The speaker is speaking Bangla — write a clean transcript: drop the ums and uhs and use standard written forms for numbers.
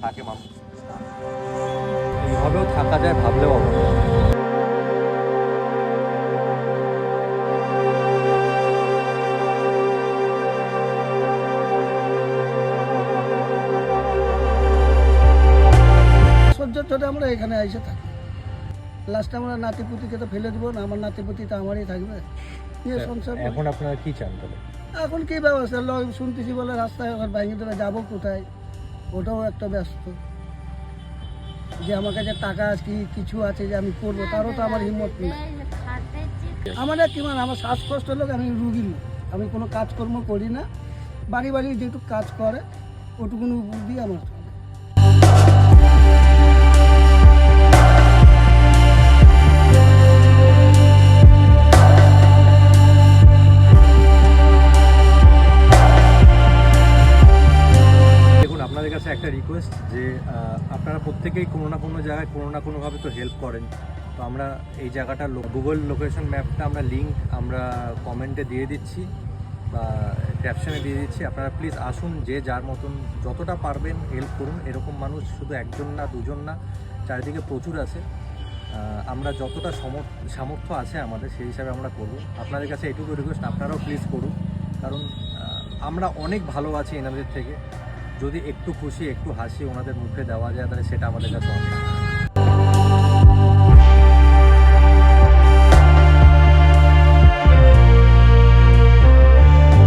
থাকে মানুষ, এইভাবেও থাকা যায় ভাবলেও হবে না। সহ্যের জন্য আমরা এখানে এসে থাকি। লাস্টে আমরা নাতিপুতিকে তো ফেলে দেবো না, আমার নাতিপুতি তো আমারই থাকবে, নিয়ে সংসার করি। এখন আপনারা কি চান তাহলে? এখন কি ব্যবস্থা লোক শুনতেছি বলে রাস্তায় আবার ভেঙে দেবে, যাবো কোথায়, ওটাও একটা ব্যস্ত। যে আমার কাছে টাকা আছে কিছু আছে যে আমি করবো, তারও তো আমার হিম্মত নেই। আমার কি মানে আমার শ্বাসকষ্ট লোক, আমি রুগী লোক, আমি কোনো কাজকর্ম করি না, বাড়ি বাড়ি যেটুকু কাজ করে ওটুকুনি বুদ্ধি আমার চলে। দেখুন, আপনাদের কাছে একটা রিকোয়েস্ট যে আপনারা প্রত্যেকেই কোনো না কোনো জায়গায় কোনো না কোনোভাবে তো হেল্প করেন। তো আমরা এই জায়গাটার গুগল লোকেশন ম্যাপটা আমরা লিঙ্ক আমরা কমেন্টে দিয়ে দিচ্ছি বা ক্যাপশনে দিয়ে দিচ্ছি। আপনারা প্লিজ আসুন, যে যার মতন যতটা পারবেন হেল্প করুন। এরকম মানুষ শুধু একজন না, দুজন না, চারিদিকে প্রচুর আছে। আমরা যতটা সামর্থ্য আছে আমাদের, সেই হিসাবে আমরা করব। আপনাদের কাছে এটুকু রিকোয়েস্ট, আপনারাও প্লিজ করুন, কারণ আমরা অনেক ভালো আছি এনাদের থেকে। যদি একটু খুশি, একটু হাসি ওনাদের মুখে দেওয়া যায়, তাহলে সেটা আমাদের কাছে অনেক।